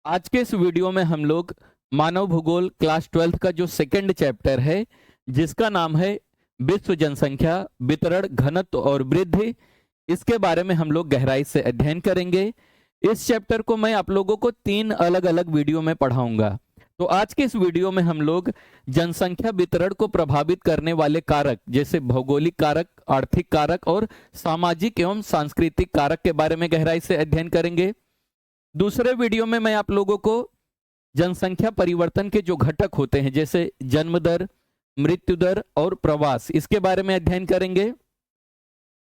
आज के इस वीडियो में हम लोग मानव भूगोल क्लास 12th का जो सेकंड चैप्टर है जिसका नाम है विश्व जनसंख्या वितरण घनत्व और वृद्धि, इसके बारे में हम लोग गहराई से अध्ययन करेंगे। इस चैप्टर को मैं आप लोगों को 3 अलग अलग वीडियो में पढ़ाऊंगा। तो आज के इस वीडियो में हम लोग जनसंख्या वितरण को प्रभावित करने वाले कारक जैसे भौगोलिक कारक, आर्थिक कारक और सामाजिक एवं सांस्कृतिक कारक के बारे में गहराई से अध्ययन करेंगे। दूसरे वीडियो में मैं आप लोगों को जनसंख्या परिवर्तन के जो घटक होते हैं जैसे जन्म दर, मृत्यु दर और प्रवास, इसके बारे में अध्ययन करेंगे।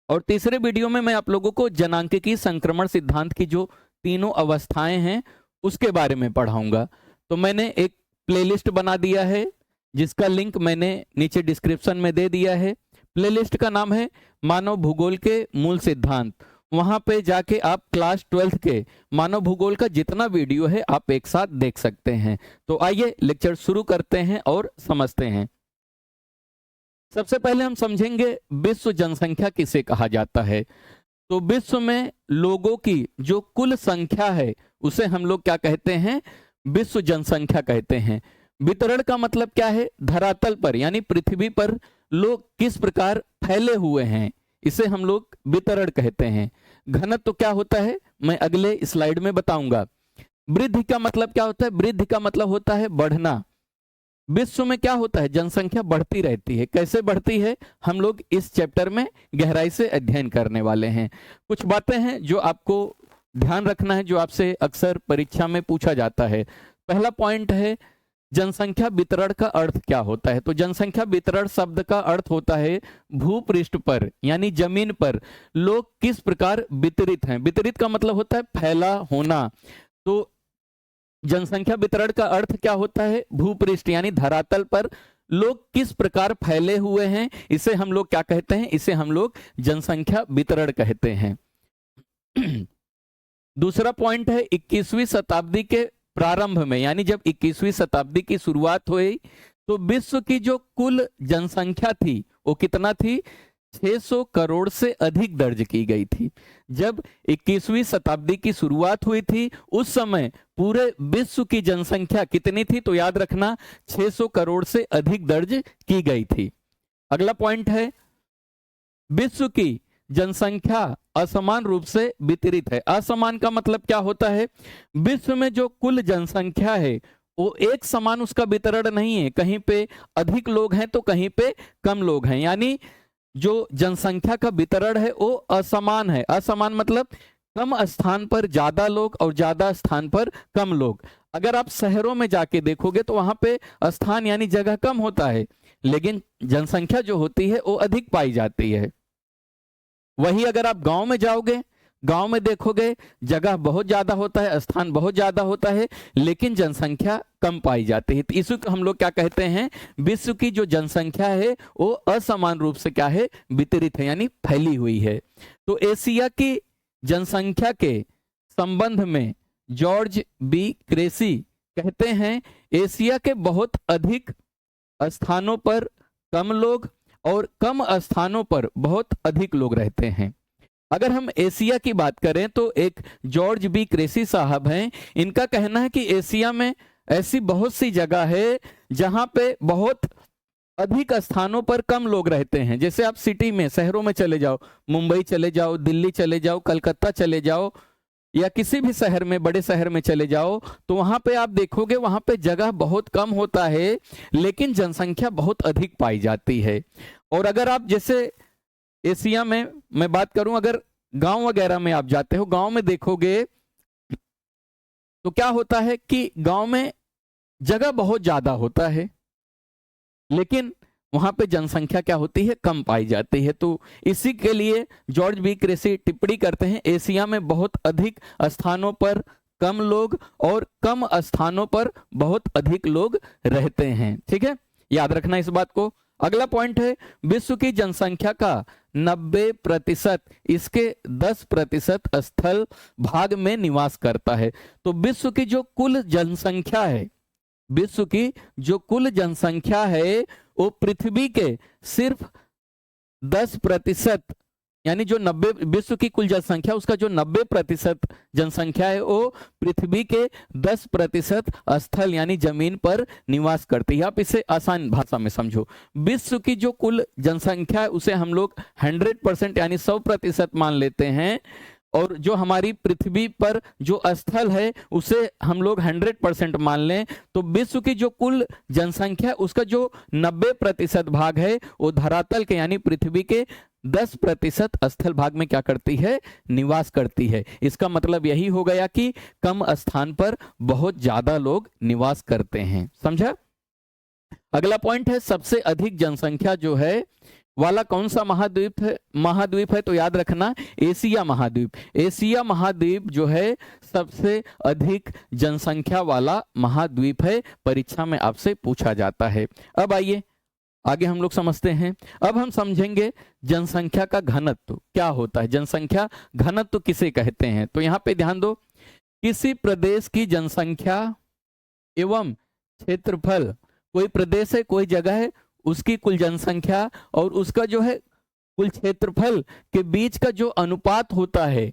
और तीसरे वीडियो में मैं आप लोगों को जनांकिकी संक्रमण सिद्धांत की जो तीनों अवस्थाएं हैं उसके बारे में पढ़ाऊंगा। तो मैंने एक प्लेलिस्ट बना दिया है जिसका लिंक मैंने नीचे डिस्क्रिप्शन में दे दिया है। प्लेलिस्ट का नाम है मानव भूगोल के मूल सिद्धांत। वहां पे जाके आप क्लास 12th के मानव भूगोल का जितना वीडियो है आप एक साथ देख सकते हैं। तो आइए लेक्चर शुरू करते हैं और समझते हैं। सबसे पहले हम समझेंगे विश्व जनसंख्या किसे कहा जाता है। तो विश्व में लोगों की जो कुल संख्या है उसे हम लोग क्या कहते हैं? विश्व जनसंख्या कहते हैं। वितरण का मतलब क्या है? धरातल पर यानी पृथ्वी पर लोग किस प्रकार फैले हुए हैं, इसे हम लोग वितरण कहते हैं। घनत्व तो क्या होता है मैं अगले स्लाइड में बताऊंगा। वृद्धि का मतलब क्या होता है? वृद्धि का मतलब होता है बढ़ना। विश्व में क्या होता है? जनसंख्या बढ़ती रहती है। कैसे बढ़ती है हम लोग इस चैप्टर में गहराई से अध्ययन करने वाले हैं। कुछ बातें हैं जो आपको ध्यान रखना है, जो आपसे अक्सर परीक्षा में पूछा जाता है। पहला पॉइंट है जनसंख्या वितरण का अर्थ क्या होता है। तो जनसंख्या वितरण शब्द का अर्थ होता है भूपृष्ठ पर यानी जमीन पर लोग किस प्रकार वितरित हैं। वितरित का मतलब होता है फैला होना। तो जनसंख्या वितरण का अर्थ क्या होता है? भूपृष्ठ यानी धरातल पर लोग किस प्रकार फैले हुए हैं, इसे हम लोग क्या कहते हैं? इसे हम लोग जनसंख्या वितरण कहते हैं। दूसरा पॉइंट है 21वीं शताब्दी के प्रारंभ में यानी जब 21वीं शताब्दी की शुरुआत हुई तो विश्व की जो कुल जनसंख्या थी वो कितना थी? 600 करोड़ से अधिक दर्ज की गई थी। जब 21वीं शताब्दी की शुरुआत हुई थी उस समय पूरे विश्व की जनसंख्या कितनी थी? तो याद रखना 600 करोड़ से अधिक दर्ज की गई थी। अगला पॉइंट है विश्व की जनसंख्या असमान रूप से वितरित है। असमान का मतलब क्या होता है? विश्व में जो कुल जनसंख्या है वो एक समान उसका वितरण नहीं है। कहीं पे अधिक लोग हैं तो कहीं पे कम लोग हैं, यानी जो जनसंख्या का वितरण है वो असमान है। असमान मतलब कम स्थान पर ज्यादा लोग और ज्यादा स्थान पर कम लोग। अगर आप शहरों में जाके देखोगे तो वहां पे स्थान यानी जगह कम होता है लेकिन जनसंख्या जो होती है वो अधिक पाई जाती है। वही अगर आप गांव में जाओगे, गांव में देखोगे जगह बहुत ज्यादा होता है, स्थान बहुत ज्यादा होता है लेकिन जनसंख्या कम पाई जाती है। तो इसी को हम लोग क्या कहते हैं? विश्व की जो जनसंख्या है वो असमान रूप से क्या है? वितरित है यानी फैली हुई है। तो एशिया की जनसंख्या के संबंध में जॉर्ज बी क्रेसी कहते हैं एशिया के बहुत अधिक स्थानों पर कम लोग और कम स्थानों पर बहुत अधिक लोग रहते हैं। अगर हम एशिया की बात करें तो एक जॉर्ज बी क्रेसी साहब हैं, इनका कहना है कि एशिया में ऐसी बहुत सी जगह है जहां पे बहुत अधिक स्थानों पर कम लोग रहते हैं। जैसे आप सिटी में, शहरों में चले जाओ, मुंबई चले जाओ, दिल्ली चले जाओ, कलकत्ता चले जाओ या किसी भी शहर में, बड़े शहर में चले जाओ तो वहां पे आप देखोगे वहां पे जगह बहुत कम होता है लेकिन जनसंख्या बहुत अधिक पाई जाती है। और अगर आप जैसे एशिया में मैं बात करूं, अगर गांव वगैरह में आप जाते हो, गांव में देखोगे तो क्या होता है कि गांव में जगह बहुत ज्यादा होता है लेकिन वहां पे जनसंख्या क्या होती है? कम पाई जाती है। तो इसी के लिए जॉर्ज बी क्रेसी टिप्पणी करते हैं एशिया में बहुत अधिक स्थानों पर कम लोग और कम स्थानों पर बहुत अधिक लोग रहते हैं। ठीक है, याद रखना इस बात को। अगला पॉइंट है विश्व की जनसंख्या का 90% इसके 10% स्थल भाग में निवास करता है। तो विश्व की जो कुल जनसंख्या है, विश्व की जो कुल जनसंख्या है वो पृथ्वी के सिर्फ 10% यानी जो 90 विश्व की कुल जनसंख्या उसका जो 90% जनसंख्या है वो पृथ्वी के 10% स्थल यानी जमीन पर निवास करती है। आप इसे आसान भाषा में समझो, विश्व की जो कुल जनसंख्या है उसे हम लोग 100% यानी 100% मान लेते हैं, और जो हमारी पृथ्वी पर जो स्थल है उसे हम लोग 100% मान लें, तो विश्व की जो कुल जनसंख्या उसका जो 90% भाग है वो धरातल के यानी पृथ्वी के 10% स्थल भाग में क्या करती है, निवास करती है। इसका मतलब यही हो गया कि कम स्थान पर बहुत ज्यादा लोग निवास करते हैं। समझा? अगला पॉइंट है सबसे अधिक जनसंख्या जो है वाला कौन सा महाद्वीप है तो याद रखना एशिया महाद्वीप। एशिया महाद्वीप जो है सबसे अधिक जनसंख्या वाला महाद्वीप है, परीक्षा में आपसे पूछा जाता है। अब आइए आगे हम लोग समझते हैं। अब हम समझेंगे जनसंख्या का घनत्व क्या होता है, जनसंख्या घनत्व किसे कहते हैं। तो यहाँ पे ध्यान दो, किसी प्रदेश की जनसंख्या एवं क्षेत्रफल, कोई प्रदेश है कोई जगह है उसकी कुल जनसंख्या और उसका जो है कुल क्षेत्रफल के बीच का जो अनुपात होता है,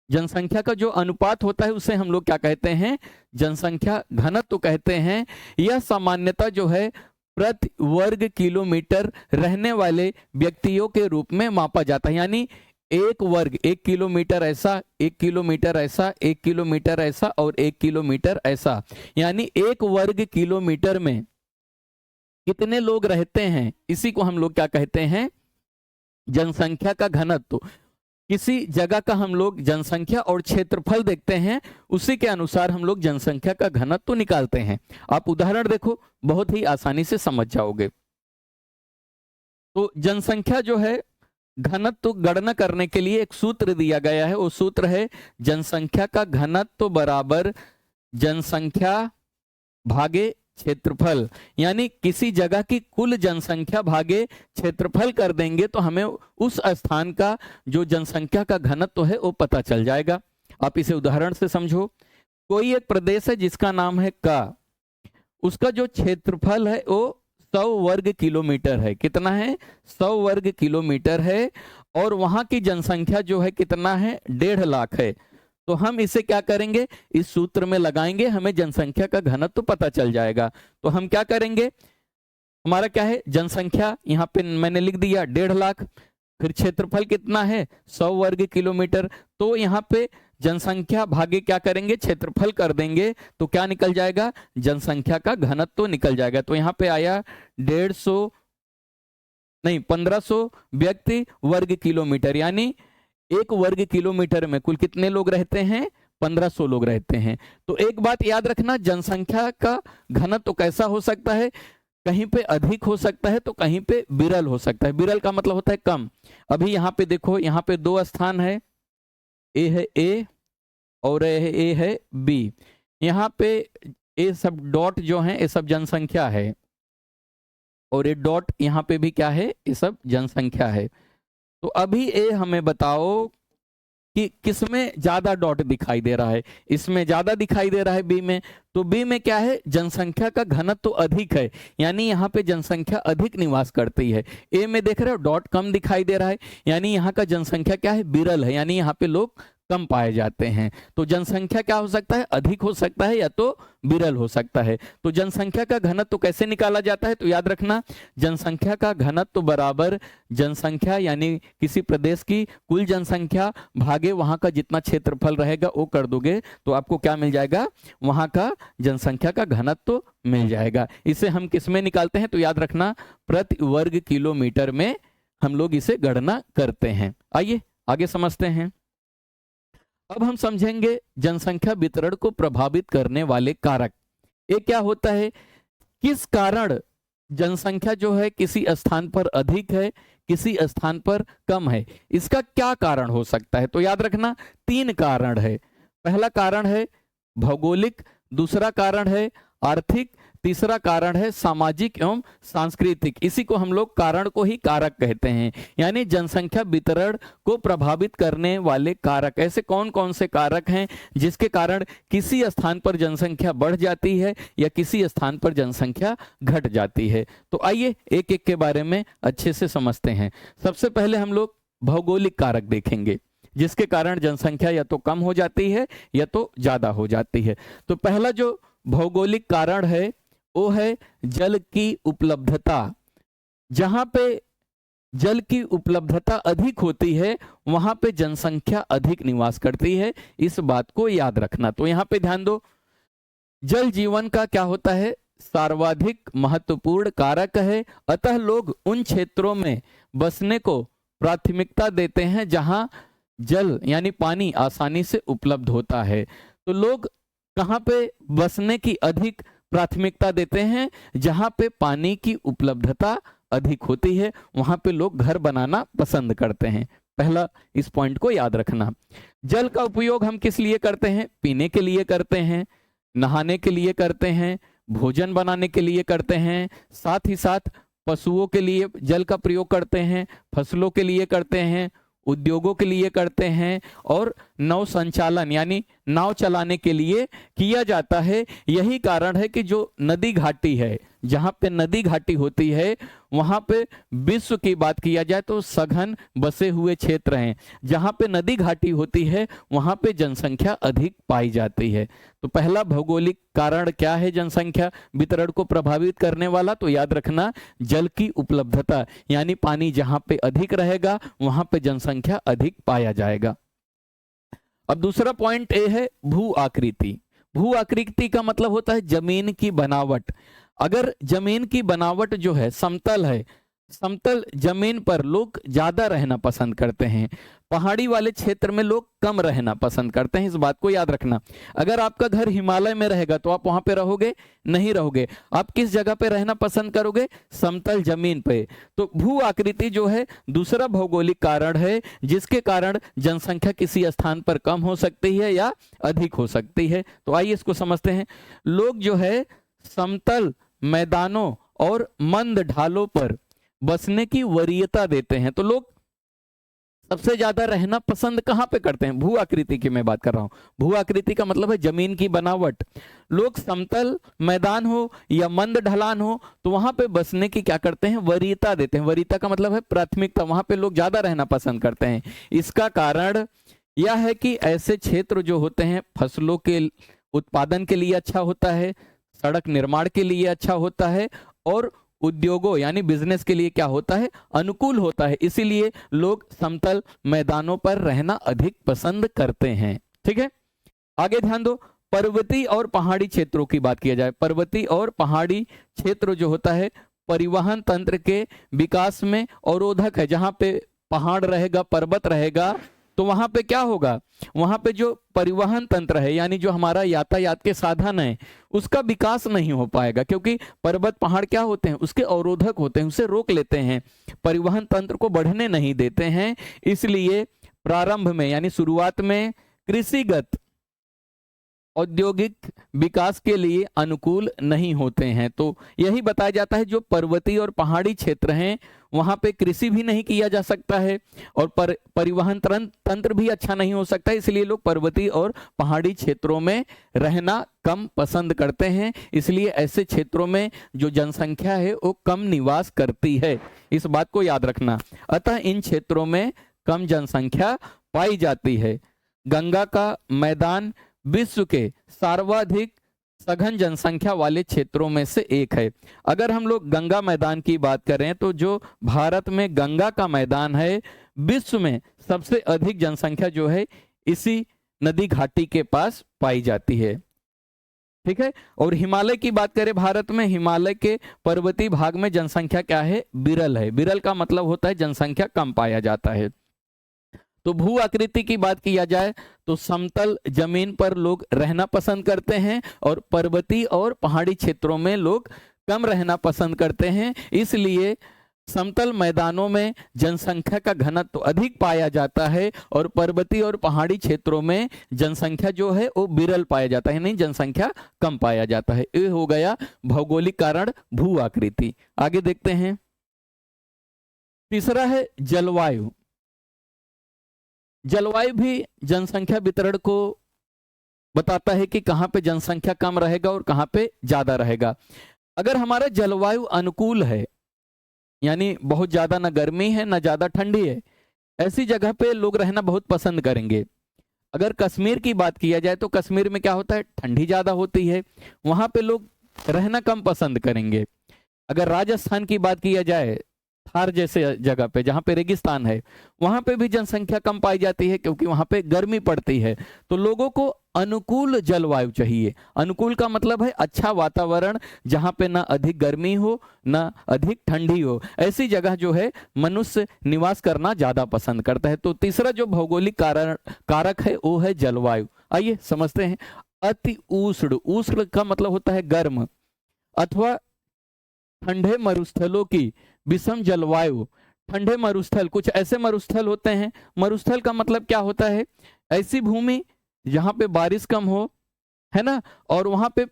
जनसंख्या का जो अनुपात होता है उसे हम लोग क्या कहते हैं, जनसंख्या घनत्व कहते हैं। यह सामान्यतः जो है प्रति वर्ग किलोमीटर रहने वाले व्यक्तियों के रूप में मापा जाता है। यानी एक वर्ग 1 किलोमीटर ऐसा, 1 किलोमीटर ऐसा, 1 किलोमीटर ऐसा और 1 किलोमीटर ऐसा, यानी एक वर्ग किलोमीटर में कितने लोग रहते हैं, इसी को हम लोग क्या कहते हैं, जनसंख्या का घनत्व। किसी जगह का हम लोग जनसंख्या और क्षेत्रफल देखते हैं, उसी के अनुसार हम लोग जनसंख्या का घनत्व निकालते हैं। आप उदाहरण देखो, बहुत ही आसानी से समझ जाओगे। तो जनसंख्या जो है घनत्व गणना करने के लिए एक सूत्र दिया गया है, वो सूत्र है जनसंख्या का घनत्व बराबर जनसंख्या भागे क्षेत्रफल। यानी किसी जगह की कुल जनसंख्या भागे क्षेत्रफल कर देंगे तो हमें उस स्थान का जो जनसंख्या का घनत्व है वो पता चल जाएगा। आप इसे उदाहरण से समझो। कोई एक प्रदेश है जिसका नाम है का, उसका जो क्षेत्रफल है वो 100 वर्ग किलोमीटर है। कितना है? 100 वर्ग किलोमीटर है, और वहां की जनसंख्या जो है कितना है, 1.5 लाख है। तो हम इसे क्या करेंगे, इस सूत्र में लगाएंगे, हमें जनसंख्या का घनत्व तो पता चल जाएगा। तो हम क्या करेंगे, हमारा क्या है, जनसंख्या यहाँ पे मैंने लिख दिया 1.5 लाख, फिर क्षेत्रफल कितना है 100 वर्ग किलोमीटर, तो यहाँ पे जनसंख्या भागे क्या करेंगे, क्षेत्रफल कर देंगे, तो क्या निकल जाएगा, जनसंख्या का घनत्व तो निकल जाएगा। तो यहाँ पे आया 1500 व्यक्ति वर्ग किलोमीटर, यानी एक वर्ग किलोमीटर में कुल कितने लोग रहते हैं, 1500 लोग रहते हैं। तो एक बात याद रखना, जनसंख्या का घनत्व तो कैसा हो सकता है, कहीं पे अधिक हो सकता है तो कहीं पे विरल हो सकता है। विरल का मतलब होता है कम। अभी यहाँ पे देखो, यहाँ पे 2 स्थान है, ए है ए और ए है बी। यहाँ पे ये सब डॉट जो है ये सब जनसंख्या है, और ये डॉट यहाँ पे भी क्या है, ये सब जनसंख्या है। तो अभी ये हमें बताओ कि किसमें ज्यादा डॉट दिखाई दे रहा है, इसमें ज्यादा दिखाई दे रहा है बी में। तो बी में क्या है, जनसंख्या का घनत्व तो अधिक है, यानी यहाँ पे जनसंख्या अधिक निवास करती है। ए में देख रहे हो डॉट कम दिखाई दे रहा है, यानी यहाँ का जनसंख्या क्या है, विरल है, यानी यहाँ पे लोग कम पाए जाते हैं। तो जनसंख्या क्या हो सकता है, अधिक हो सकता है या तो विरल हो सकता है। तो जनसंख्या का घनत्व तो कैसे निकाला जाता है, तो याद रखना जनसंख्या का घनत्व बराबर जनसंख्या यानी किसी प्रदेश की कुल जनसंख्या भागे वहां का जितना क्षेत्रफल रहेगा वो कर दोगे तो आपको क्या मिल जाएगा, वहां का जनसंख्या का घनत्व मिल जाएगा। इसे हम किस में निकालते हैं, तो याद रखना प्रति वर्ग किलोमीटर में हम लोग इसे गणना करते हैं। आइए आगे समझते हैं। अब हम समझेंगे जनसंख्या वितरण को प्रभावित करने वाले कारक। ये क्या होता है, किस कारण जनसंख्या जो है किसी स्थान पर अधिक है, किसी स्थान पर कम है, इसका क्या कारण हो सकता है। तो याद रखना 3 कारण है। पहला कारण है भौगोलिक, दूसरा कारण है आर्थिक, तीसरा कारण है सामाजिक एवं सांस्कृतिक। इसी को हम लोग कारण को ही कारक कहते हैं, यानी जनसंख्या वितरण को प्रभावित करने वाले कारक। ऐसे कौन कौन से कारक हैं जिसके कारण किसी स्थान पर जनसंख्या बढ़ जाती है या किसी स्थान पर जनसंख्या घट जाती है। तो आइए एक एक के बारे में अच्छे से समझते हैं। सबसे पहले हम लोग भौगोलिक कारक देखेंगे जिसके कारण जनसंख्या या तो कम हो जाती है या तो ज्यादा हो जाती है। तो पहला जो भौगोलिक कारण है वो है जल की उपलब्धता। जहां पे जल की उपलब्धता अधिक होती है वहां पे जनसंख्या अधिक निवास करती है, इस बात को याद रखना। तो यहां पे ध्यान दो, जल जीवन का क्या होता है, सर्वाधिक महत्वपूर्ण कारक है। अतः लोग उन क्षेत्रों में बसने को प्राथमिकता देते हैं जहां जल यानी पानी आसानी से उपलब्ध होता है। तो लोग कहां पे बसने की अधिक प्राथमिकता देते हैं, जहां पे पानी की उपलब्धता अधिक होती है वहां पे लोग घर बनाना पसंद करते हैं। पहला इस पॉइंट को याद रखना। जल का उपयोग हम किस लिए करते हैं, पीने के लिए करते हैं, नहाने के लिए करते हैं, भोजन बनाने के लिए करते हैं, साथ ही साथ पशुओं के लिए जल का प्रयोग करते हैं, फसलों के लिए करते हैं, उद्योगों के लिए करते हैं और नौ संचालन यानी नाव चलाने के लिए किया जाता है। यही कारण है कि जो नदी घाटी है, जहां पे नदी घाटी होती है वहां पे विश्व की बात किया जाए तो सघन बसे हुए क्षेत्र हैं। जहां पे नदी घाटी होती है वहां पे जनसंख्या अधिक पाई जाती है। तो पहला भौगोलिक कारण क्या है जनसंख्या वितरण को प्रभावित करने वाला, तो याद रखना जल की उपलब्धता, यानी पानी जहां पे अधिक रहेगा वहां पे जनसंख्या अधिक पाया जाएगा। अब दूसरा पॉइंट ए है भू आकृति। भू आकृति का मतलब होता है जमीन की बनावट। अगर जमीन की बनावट जो है समतल है, समतल जमीन पर लोग ज्यादा रहना पसंद करते हैं, पहाड़ी वाले क्षेत्र में लोग कम रहना पसंद करते हैं, इस बात को याद रखना। अगर आपका घर हिमालय में रहेगा तो आप वहां पे रहोगे नहीं रहोगे, आप किस जगह पे रहना पसंद करोगे, समतल जमीन पे। तो भू आकृति जो है दूसरा भौगोलिक कारण है जिसके कारण जनसंख्या किसी स्थान पर कम हो सकती है या अधिक हो सकती है। तो आइए इसको समझते हैं। लोग जो है समतल मैदानों और मंद ढालों पर बसने की वरीयता देते हैं। तो लोग सबसे ज्यादा रहना पसंद कहां पे करते हैं, भू आकृति की मैं बात कर रहा हूं। भू आकृति का मतलब है जमीन की बनावट। लोग समतल मैदान हो या मंद ढलान हो तो वहां पे बसने की क्या करते हैं, वरीयता देते हैं। वरीयता का मतलब है प्राथमिकता, वहां पे लोग ज्यादा रहना पसंद करते हैं। इसका कारण यह है कि ऐसे क्षेत्र जो होते हैं फसलों के उत्पादन के लिए अच्छा होता है, सड़क निर्माण के लिए अच्छा होता है और उद्योगों यानी बिजनेस के लिए क्या होता है, अनुकूल होता है। इसीलिए लोग समतल मैदानों पर रहना अधिक पसंद करते हैं। ठीक है, आगे ध्यान दो। पर्वतीय और पहाड़ी क्षेत्रों की बात किया जाए, पर्वतीय और पहाड़ी क्षेत्र जो होता है परिवहन तंत्र के विकास में अवरोधक है। जहां पे पहाड़ रहेगा, पर्वत रहेगा तो वहां पे क्या होगा, वहां पे जो परिवहन तंत्र है यानी जो हमारा यातायात के साधन है उसका विकास नहीं हो पाएगा, क्योंकि पर्वत पहाड़ क्या होते हैं, उसके अवरोधक होते हैं, उसे रोक लेते हैं, परिवहन तंत्र को बढ़ने नहीं देते हैं। इसलिए प्रारंभ में यानी शुरुआत में कृषिगत औद्योगिक विकास के लिए अनुकूल नहीं होते हैं। तो यही बताया जाता है जो पर्वतीय और पहाड़ी क्षेत्र हैं वहां पे कृषि भी नहीं किया जा सकता है और परिवहन तंत्र भी अच्छा नहीं हो सकता, इसलिए लोग पर्वतीय और पहाड़ी क्षेत्रों में रहना कम पसंद करते हैं। इसलिए ऐसे क्षेत्रों में जो जनसंख्या है वो कम निवास करती है, इस बात को याद रखना। अतः इन क्षेत्रों में कम जनसंख्या पाई जाती है। गंगा का मैदान विश्व के सर्वाधिक सघन जनसंख्या वाले क्षेत्रों में से एक है। अगर हम लोग गंगा मैदान की बात करें तो जो भारत में गंगा का मैदान है विश्व में सबसे अधिक जनसंख्या जो है इसी नदी घाटी के पास पाई जाती है। ठीक है, और हिमालय की बात करें, भारत में हिमालय के पर्वतीय भाग में जनसंख्या क्या है, विरल है। विरल का मतलब होता है जनसंख्या कम पाया जाता है। तो भू आकृति की बात किया जाए तो समतल जमीन पर लोग रहना पसंद करते हैं और पर्वतीय और पहाड़ी क्षेत्रों में लोग कम रहना पसंद करते हैं। इसलिए समतल मैदानों में जनसंख्या का घनत्व अधिक पाया जाता है और पर्वतीय और पहाड़ी क्षेत्रों में जनसंख्या जो है वो विरल पाया जाता है, नहीं जनसंख्या कम पाया जाता है। ये हो गया भौगोलिक कारण भू आकृति। आगे देखते हैं, तीसरा है जलवायु। जलवायु भी जनसंख्या वितरण को बताता है कि कहां पे जनसंख्या कम रहेगा और कहां पे ज्यादा रहेगा। अगर हमारा जलवायु अनुकूल है यानी बहुत ज्यादा ना गर्मी है ना ज्यादा ठंडी है, ऐसी जगह पे लोग रहना बहुत पसंद करेंगे। अगर कश्मीर की बात किया जाए तो कश्मीर में क्या होता है, ठंडी ज्यादा होती है, वहां पे लोग रहना कम पसंद करेंगे। अगर राजस्थान की बात किया जाए, थार जैसे जगह पे जहाँ पे रेगिस्तान है, वहां पे भी जनसंख्या कम पाई जाती है क्योंकि वहां पे गर्मी पड़ती है। तो लोगों को अनुकूल जलवायु चाहिए। अनुकूल का मतलब है अच्छा वातावरण, जहां पे ना अधिक गर्मी हो ना अधिक ठंडी हो। ऐसी जगह जो है मनुष्य निवास करना ज्यादा पसंद करता है। तो तीसरा जो भौगोलिक कारक है वो है जलवायु। आइए समझते हैं। अति उष्ण, उष्ण का मतलब होता है गर्म, अथवा ठंडे मरुस्थलों की विषम जलवायु। ठंडे मरुस्थल, कुछ ऐसे मरुस्थल होते हैं, मरुस्थल का मतलब क्या होता है, ऐसी भूमि जहां पे बारिश कम हो, है ना, और वहां पे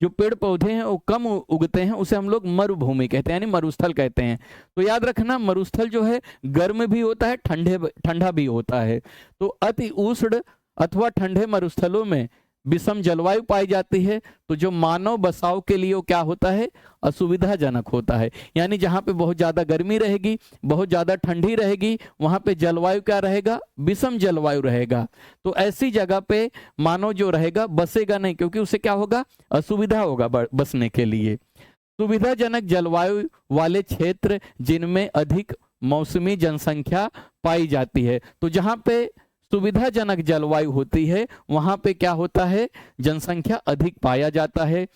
जो पेड़ पौधे हैं वो कम उगते हैं, उसे हम लोग मरुभूमि कहते हैं, यानी मरुस्थल कहते हैं। तो याद रखना, मरुस्थल जो है गर्म भी होता है, ठंडा भी होता है। तो अति उष्ण अथवा ठंडे मरुस्थलों में विषम जलवायु पाई जाती है। तो जो मानव बसाव के लिए वो क्या होता है, असुविधाजनक होता है। यानी जहाँ पे बहुत ज्यादा गर्मी रहेगी, बहुत ज्यादा ठंडी रहेगी, वहां पे जलवायु क्या रहेगा, विषम जलवायु रहेगा। तो ऐसी जगह पे मानव जो रहेगा बसेगा नहीं, क्योंकि उसे क्या होगा, असुविधा होगा बसने के लिए। सुविधाजनक जलवायु वाले क्षेत्र जिनमें अधिक मौसमी जनसंख्या पाई जाती है। तो जहाँ पे सुविधाजनक जलवायु होती है वहां पे क्या होता है, जनसंख्या अधिक पाया जाता है।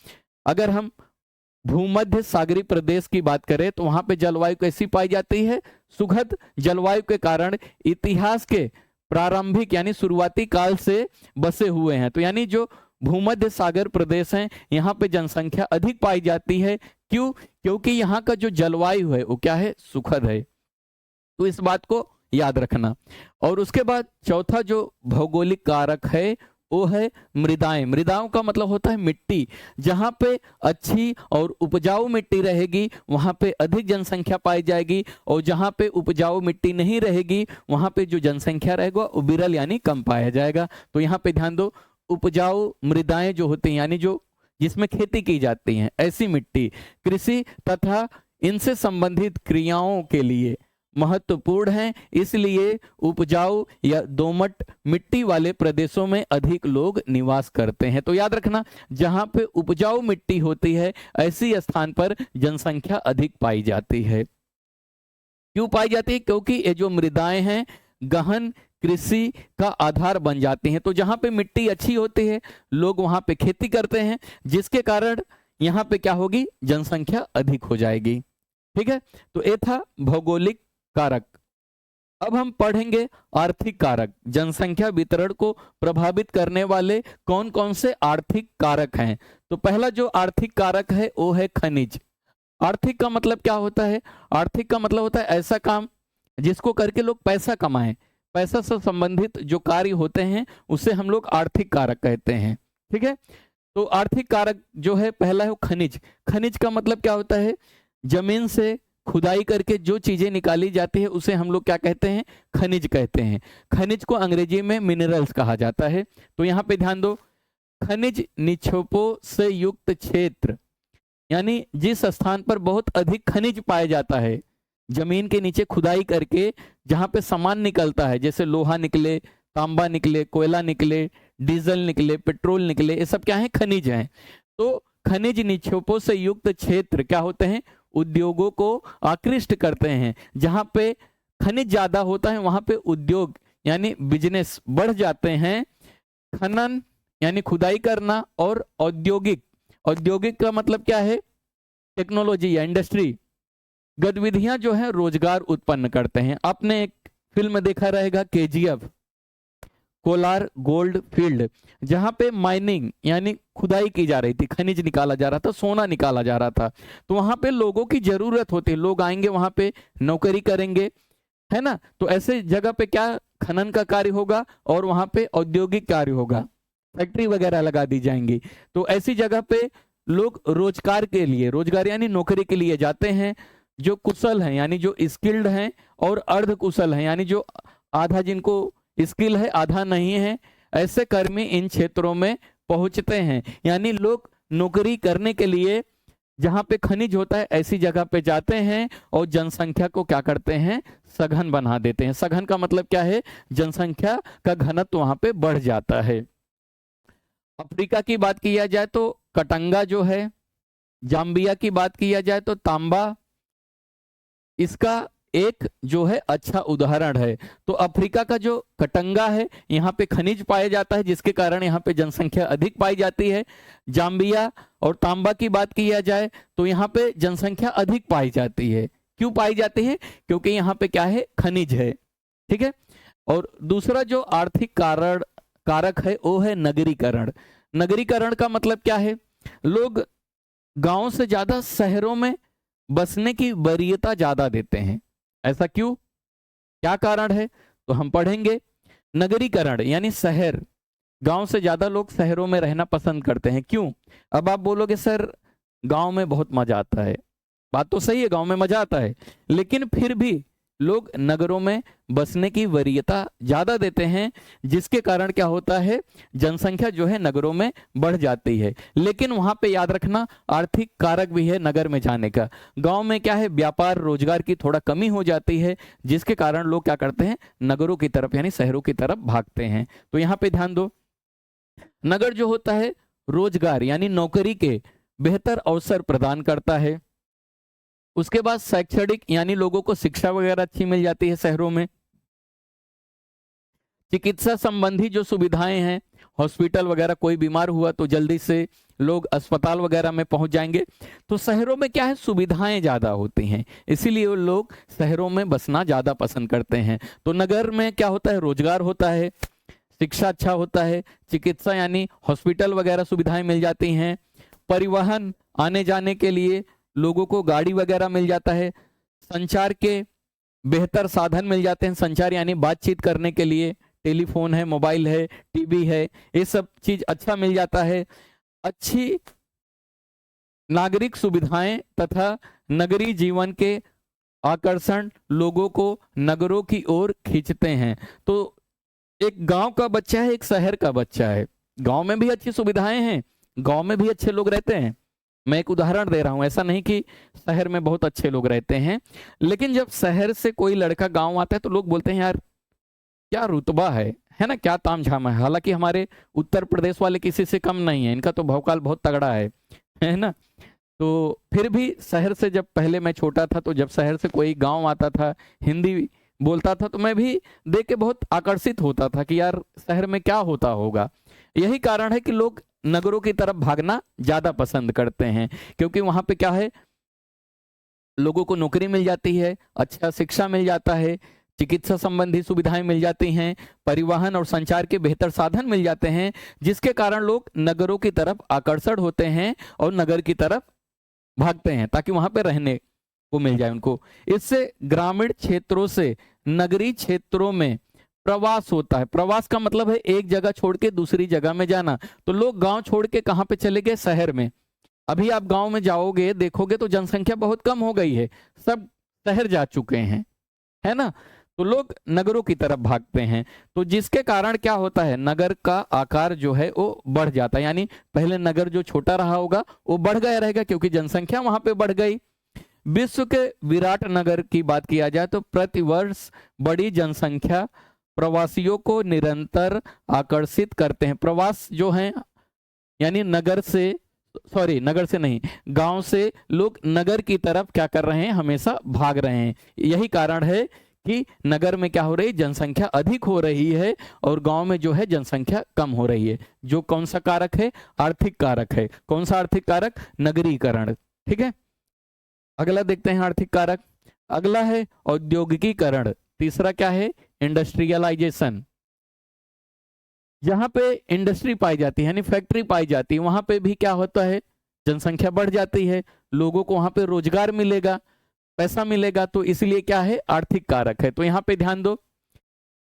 अगर हम भूमध्य सागरीय प्रदेश की बात करें तो वहां पे जलवायु कैसी पाई जाती है, सुखद जलवायु के कारण इतिहास के प्रारंभिक यानी शुरुआती काल से बसे हुए हैं। तो यानी जो भूमध्य सागर प्रदेश है यहाँ पे जनसंख्या अधिक पाई जाती है। क्यों, क्योंकि यहाँ का जो जलवायु है वो क्या है, सुखद है। तो इस बात को याद रखना। और उसके बाद चौथा जो भौगोलिक कारक है वो है मृदाएं। मृदाओं का मतलब होता है मिट्टी। जहां पे अच्छी और उपजाऊ मिट्टी रहेगी वहां पे अधिक जनसंख्या पाई जाएगी, और जहां पे उपजाऊ मिट्टी नहीं रहेगी वहां पे जो जनसंख्या रहेगा वो विरल यानी कम पाया जाएगा। तो यहाँ पे ध्यान दो, उपजाऊ मृदाएं जो होती हैं यानी जो जिसमें खेती की जाती है, ऐसी मिट्टी कृषि तथा इनसे संबंधित क्रियाओं के लिए महत्वपूर्ण है। इसलिए उपजाऊ या दोमट मिट्टी वाले प्रदेशों में अधिक लोग निवास करते हैं। तो याद रखना, जहां पे उपजाऊ मिट्टी होती है ऐसी स्थान पर जनसंख्या अधिक पाई जाती है। क्यों पाई जाती है, क्योंकि ये जो मृदाएं हैं गहन कृषि का आधार बन जाती हैं। तो जहां पे मिट्टी अच्छी होती है लोग वहां पे खेती करते हैं, जिसके कारण यहाँ पे क्या होगी, जनसंख्या अधिक हो जाएगी। ठीक है, तो ये था भौगोलिक कारक। अब हम पढ़ेंगे आर्थिक कारक। जनसंख्या वितरण को प्रभावित करने वाले कौन कौन से आर्थिक कारक हैं। तो पहला जो आर्थिक कारक है वो है खनिज। आर्थिक का मतलब क्या होता है, आर्थिक का मतलब होता है ऐसा काम जिसको करके लोग पैसा कमाएं। पैसा से संबंधित जो कार्य होते हैं उसे हम लोग आर्थिक कारक कहते हैं। ठीक है, तो आर्थिक कारक जो है पहला है वो खनिज। खनिज का मतलब क्या होता है, जमीन से खुदाई करके जो चीजें निकाली जाती है उसे हम लोग क्या कहते हैं, खनिज कहते हैं। खनिज को अंग्रेजी में मिनरल्स कहा जाता है। तो यहाँ पे ध्यान दो, खनिज निक्षेपों से युक्त क्षेत्र, यानी जिस स्थान पर बहुत अधिक खनिज पाया जाता है, जमीन के नीचे खुदाई करके जहाँ पे सामान निकलता है, जैसे लोहा निकले, तांबा निकले, कोयला निकले, डीजल निकले, पेट्रोल निकले, ये सब क्या है, खनिज हैं। तो खनिज निक्षेपों से युक्त क्षेत्र क्या होते हैं, उद्योगों को आकृष्ट करते हैं। जहां पे खनिज ज्यादा होता है वहां पे उद्योग यानी बिजनेस बढ़ जाते हैं। खनन यानी खुदाई करना, और औद्योगिक, औद्योगिक का मतलब क्या है, टेक्नोलॉजी या इंडस्ट्री गतिविधियां जो है रोजगार उत्पन्न करते हैं। आपने एक फिल्म देखा रहेगा केजीएफ, कोलार गोल्ड फील्ड, जहां पे माइनिंग यानी खुदाई की जा रही थी, खनिज निकाला जा रहा था, सोना निकाला जा रहा था। तो वहां पे लोगों की जरूरत होती है, लोग आएंगे वहां पे नौकरी करेंगे, है ना। तो ऐसे जगह पे क्या खनन का कार्य होगा और वहां पे औद्योगिक कार्य होगा, फैक्ट्री वगैरह लगा दी जाएंगी। तो ऐसी जगह पे लोग रोजगार के लिए, रोजगार यानी नौकरी के लिए जाते हैं। जो कुशल हैं यानी जो स्किल्ड हैं, और अर्ध कुशल हैं यानी जो आधा जिनको स्किल है आधा नहीं है, ऐसे कर्मी इन क्षेत्रों में पहुंचते हैं। यानी लोग नौकरी करने के लिए जहां पे खनिज होता है ऐसी जगह पे जाते हैं और जनसंख्या को क्या करते हैं, सघन बना देते हैं। सघन का मतलब क्या है, जनसंख्या का घनत्व वहां पे बढ़ जाता है। अफ्रीका की बात किया जाए तो कटंगा जो है, जाम्बिया की बात किया जाए तो तांबा, इसका एक जो है अच्छा उदाहरण है। तो अफ्रीका का जो कटंगा है, यहाँ पे खनिज पाया जाता है जिसके कारण यहाँ पे जनसंख्या अधिक पाई जाती है। जाम्बिया और तांबा की बात किया जाए तो यहाँ पे जनसंख्या अधिक पाई जाती है। क्यों पाई जाती है, क्योंकि यहाँ पे क्या है, खनिज है। ठीक है। और दूसरा जो आर्थिक कारक है वो है नगरीकरण। नगरीकरण का मतलब क्या है, लोग गांव से ज्यादा शहरों में बसने की वरीयता ज्यादा देते हैं। ऐसा क्यों, क्या कारण है, तो हम पढ़ेंगे। नगरीकरण यानी शहर, गांव से ज्यादा लोग शहरों में रहना पसंद करते हैं। क्यों, अब आप बोलोगे सर गांव में बहुत मजा आता है, बात तो सही है, गांव में मजा आता है, लेकिन फिर भी लोग नगरों में बसने की वरीयता ज्यादा देते हैं, जिसके कारण क्या होता है, जनसंख्या जो है नगरों में बढ़ जाती है। लेकिन वहां पे याद रखना आर्थिक कारक भी है नगर में जाने का। गांव में क्या है, व्यापार रोजगार की थोड़ा कमी हो जाती है, जिसके कारण लोग क्या करते हैं, नगरों की तरफ यानी शहरों की तरफ भागते हैं। तो यहाँ पे ध्यान दो, नगर जो होता है रोजगार यानी नौकरी के बेहतर अवसर प्रदान करता है। उसके बाद शैक्षणिक यानी लोगों को शिक्षा वगैरह अच्छी मिल जाती है शहरों में। चिकित्सा संबंधी जो सुविधाएं हैं, हॉस्पिटल वगैरह, कोई बीमार हुआ तो जल्दी से लोग अस्पताल वगैरह में पहुंच जाएंगे। तो शहरों में क्या है, सुविधाएं ज्यादा होती हैं, इसीलिए वो लोग शहरों में बसना ज्यादा पसंद करते हैं। तो नगर में क्या होता है, रोजगार होता है, शिक्षा अच्छा होता है, चिकित्सा यानी हॉस्पिटल वगैरह सुविधाएं मिल जाती हैं, परिवहन आने जाने के लिए लोगों को गाड़ी वगैरह मिल जाता है, संचार के बेहतर साधन मिल जाते हैं, संचार यानी बातचीत करने के लिए टेलीफोन है, मोबाइल है, टीवी है, ये सब चीज अच्छा मिल जाता है। अच्छी नागरिक सुविधाएं तथा नगरीय जीवन के आकर्षण लोगों को नगरों की ओर खींचते हैं। तो एक गांव का बच्चा है, एक शहर का बच्चा है, गांव में भी अच्छी सुविधाएं हैं, गांव में भी अच्छे लोग रहते हैं। मैं एक उदाहरण दे रहा हूं, ऐसा नहीं कि शहर में बहुत अच्छे लोग रहते हैं, लेकिन जब शहर से कोई लड़का गांव आता है तो लोग बोलते हैं यार क्या रुतबा है ना, क्या तामझाम है। हालांकि हमारे उत्तर प्रदेश वाले किसी से कम नहीं है, इनका तो भौकाल बहुत तगड़ा है ना। तो फिर भी शहर से, जब पहले मैं छोटा था तो जब शहर से कोई गांव आता था हिंदी बोलता था तो मैं भी देख के बहुत आकर्षित होता था कि यार शहर में क्या होता होगा। यही कारण है कि लोग नगरों की तरफ भागना ज्यादा पसंद करते हैं, क्योंकि वहां पे क्या है, लोगों को नौकरी मिल जाती है, अच्छा शिक्षा मिल जाता है, चिकित्सा संबंधी सुविधाएं मिल जाती हैं, परिवहन और संचार के बेहतर साधन मिल जाते हैं, जिसके कारण लोग नगरों की तरफ आकर्षण होते हैं और नगर की तरफ भागते हैं ताकि वहां पे रहने को मिल जाए उनको। इससे ग्रामीण क्षेत्रों से नगरीय क्षेत्रों में प्रवास होता है। प्रवास का मतलब है एक जगह छोड़ के दूसरी जगह में जाना। तो लोग गांव छोड़ के कहां पे चले गए, शहर में। अभी आप गांव में जाओगे देखोगे तो जनसंख्या बहुत कम हो गई है, सब शहर जा चुके हैं, है ना। तो लोग नगरों की तरफ भागते हैं, तो जिसके कारण क्या होता है, नगर का आकार जो है वो बढ़ जाता है। यानी पहले नगर जो छोटा रहा होगा वो बढ़ गया रहेगा क्योंकि जनसंख्या वहां पे बढ़ गई। विश्व के विराट नगर की बात किया जाए तो प्रतिवर्ष बड़ी जनसंख्या प्रवासियों को निरंतर आकर्षित करते हैं। प्रवास जो है यानी नगर से नहीं, गांव से लोग नगर की तरफ क्या कर रहे हैं, हमेशा भाग रहे हैं। यही कारण है कि नगर में क्या हो रही है, जनसंख्या अधिक हो रही है और गांव में जो है जनसंख्या कम हो रही है। जो कौन सा कारक है, आर्थिक कारक है। कौन सा आर्थिक कारक, नगरीकरण। ठीक है, अगला देखते हैं आर्थिक कारक। अगला है औद्योगिकीकरण। तीसरा क्या है, इंडस्ट्रियलाइजेशन। जहां पे इंडस्ट्री पाई जाती है यानी फैक्ट्री पाई जाती है, वहां पे भी क्या होता है, जनसंख्या बढ़ जाती है, लोगों को वहां पे रोजगार मिलेगा, पैसा मिलेगा, तो इसलिए क्या है, आर्थिक कारक है। तो यहाँ पे ध्यान दो,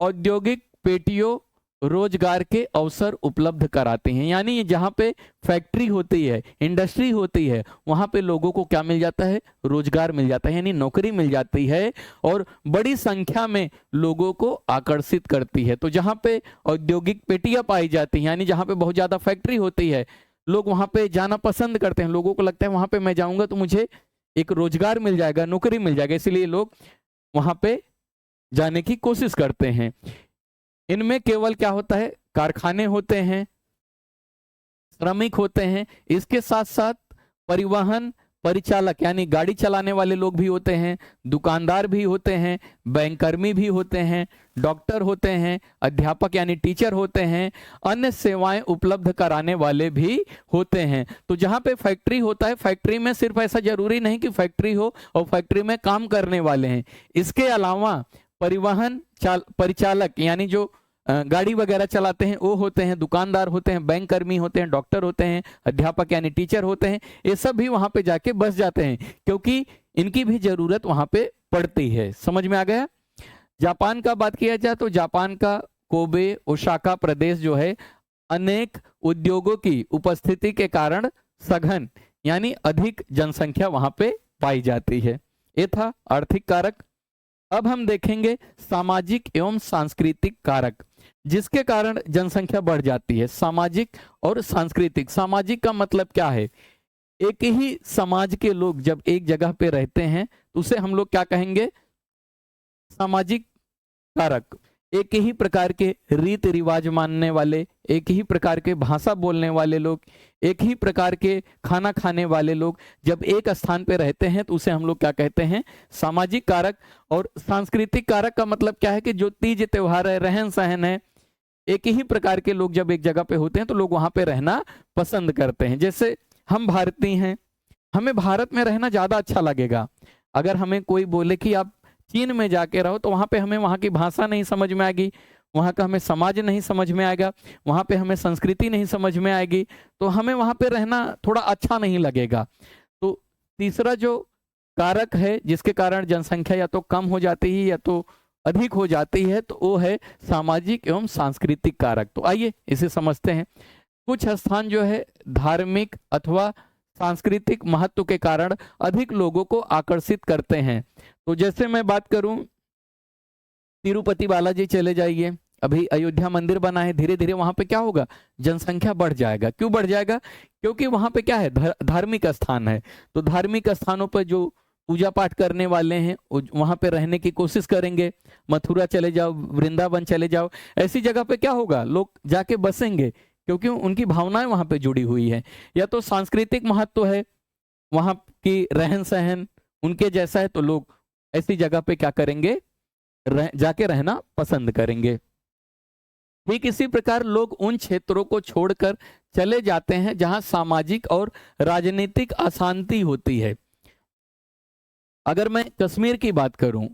औद्योगिक पेटियों रोजगार के अवसर उपलब्ध कराते हैं। यानी जहां पे फैक्ट्री होती है, इंडस्ट्री होती है, वहां पे लोगों को क्या मिल जाता है, रोजगार मिल जाता है, यानी नौकरी मिल जाती है और बड़ी संख्या में लोगों को आकर्षित करती है। तो जहां पे औद्योगिक पेटियां पाई जाती हैं यानी जहां पे बहुत ज्यादा फैक्ट्री होती है, लोग वहां पे जाना पसंद करते हैं। लोगों को लगता है वहां पे मैं जाऊंगा तो मुझे एक रोजगार मिल जाएगा, नौकरी मिल जाएगा, इसलिए लोग वहां पे जाने की कोशिश करते हैं। इनमें केवल क्या होता है, कारखाने होते हैं, श्रमिक होते हैं, इसके साथ साथ परिवहन परिचालक यानी गाड़ी चलाने वाले लोग भी होते हैं, दुकानदार भी होते हैं, बैंककर्मी भी होते हैं, डॉक्टर होते हैं, अध्यापक यानी टीचर होते हैं, अन्य सेवाएं उपलब्ध कराने वाले भी होते हैं। तो जहां पे फैक्ट्री होता है, फैक्ट्री में सिर्फ ऐसा जरूरी नहीं कि फैक्ट्री हो और फैक्ट्री में काम करने वाले हैं, इसके अलावा परिवहन परिचालक यानी जो गाड़ी वगैरह चलाते हैं वो होते हैं, दुकानदार होते हैं, बैंक कर्मी होते हैं, डॉक्टर होते हैं, अध्यापक यानी टीचर होते हैं, ये सब भी वहां पे जाके बस जाते हैं क्योंकि इनकी भी जरूरत वहां पे पड़ती है। समझ में आ गया। जापान का बात किया जाए तो जापान का कोबे ओसाका प्रदेश जो है अनेक उद्योगों की उपस्थिति के कारण सघन यानी अधिक जनसंख्या वहां पे पाई जाती है। ये था आर्थिक कारक। अब हम देखेंगे सामाजिक एवं सांस्कृतिक कारक जिसके कारण जनसंख्या बढ़ जाती है। सामाजिक और सांस्कृतिक। सामाजिक का मतलब क्या है, एक ही समाज के लोग जब एक जगह पे रहते हैं तो उसे हम लोग क्या कहेंगे, सामाजिक कारक। एक ही प्रकार के रीति रिवाज मानने वाले, एक ही प्रकार के भाषा बोलने वाले लोग, एक ही प्रकार के खाना खाने वाले लोग जब एक स्थान पे रहते हैं तो उसे हम लोग क्या कहते हैं, सामाजिक कारक। और सांस्कृतिक कारक का मतलब क्या है कि जो तीज त्योहार है, रहन सहन है, एक ही प्रकार के लोग जब एक जगह पे होते हैं तो लोग वहां पे रहना पसंद करते हैं। जैसे हम भारतीय हैं, हमें भारत में रहना ज्यादा अच्छा लगेगा। अगर हमें कोई बोले कि आप चीन में जाके रहो तो वहां पे हमें वहां की भाषा नहीं समझ में आएगी, वहां का हमें समाज नहीं समझ में आएगा, वहां पे हमें संस्कृति नहीं समझ में आएगी, तो हमें वहां पे रहना थोड़ा अच्छा नहीं लगेगा। तो तीसरा जो कारक है जिसके कारण जनसंख्या या तो कम हो जाती है या तो अधिक हो जाती है तो वो है सामाजिक एवं सांस्कृतिक कारक। तो आइए इसे समझते हैं। कुछ स्थान जो है धार्मिक अथवा सांस्कृतिक महत्व के कारण अधिक लोगों को आकर्षित करते हैं। तो जैसे मैं बात करूं, तिरुपति बालाजी चले जाइए, अभी अयोध्या मंदिर बना है, धीरे धीरे वहां पे क्या होगा, जनसंख्या बढ़ जाएगा। क्यों बढ़ जाएगा, क्योंकि वहां पे क्या है, धार्मिक स्थान है। तो धार्मिक स्थानों पर जो पूजा पाठ करने वाले हैं वहां पे रहने की कोशिश करेंगे। मथुरा चले जाओ, वृंदावन चले जाओ, ऐसी जगह पे क्या होगा, लोग जाके बसेंगे क्योंकि उनकी भावनाएं वहां पे जुड़ी हुई है। या तो सांस्कृतिक महत्व है, वहां की रहन सहन उनके जैसा है तो लोग ऐसी जगह पे क्या करेंगे, जाके रहना पसंद करेंगे। ठीक इसी प्रकार लोग उन क्षेत्रों को छोड़कर चले जाते हैं जहां सामाजिक और राजनीतिक अशांति होती है। अगर मैं कश्मीर की बात करूं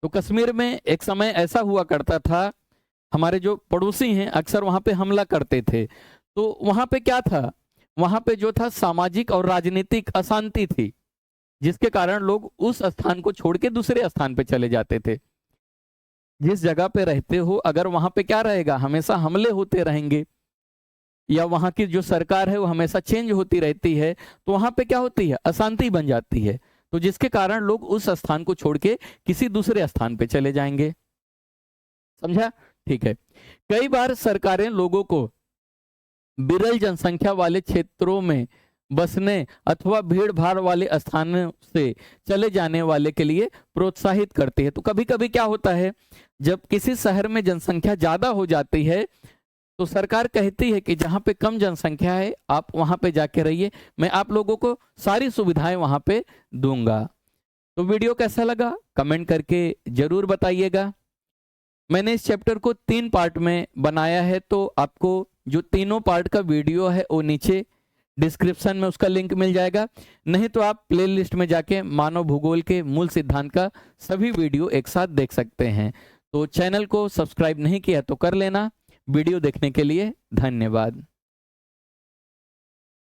तो कश्मीर में एक समय ऐसा हुआ करता था, हमारे जो पड़ोसी हैं अक्सर वहां पे हमला करते थे। तो वहां पे क्या था, वहां पे जो था सामाजिक और राजनीतिक अशांति थी जिसके कारण लोग उस स्थान को छोड़ के दूसरे स्थान पे चले जाते थे। जिस जगह पे रहते हो अगर वहां पे क्या रहेगा, हमेशा हमले होते रहेंगे या वहां की जो सरकार है वो हमेशा चेंज होती रहती है तो वहां पे क्या होती है, अशांति बन जाती है। तो जिसके कारण लोग उस स्थान को छोड़ के किसी दूसरे स्थान पे चले जाएंगे। समझा, ठीक है। कई बार सरकारें लोगों को विरल जनसंख्या वाले क्षेत्रों में बसने अथवा भीड़ भाड़ वाले स्थानों से चले जाने वाले के लिए प्रोत्साहित करती है। तो कभी कभी क्या होता है, जब किसी शहर में जनसंख्या ज्यादा हो जाती है तो सरकार कहती है कि जहां पे कम जनसंख्या है आप वहां पे जाके रहिए, मैं आप लोगों को सारी सुविधाएं वहां पे दूंगा। तो वीडियो कैसा लगा कमेंट करके जरूर बताइएगा। मैंने इस चैप्टर को 3 पार्ट में बनाया है, तो आपको जो तीनों पार्ट का वीडियो है वो नीचे डिस्क्रिप्शन में उसका लिंक मिल जाएगा, नहीं तो आप प्लेलिस्ट में जाके मानव भूगोल के मूल सिद्धांत का सभी वीडियो एक साथ देख सकते हैं। तो चैनल को सब्सक्राइब नहीं किया तो कर लेना। वीडियो देखने के लिए धन्यवाद।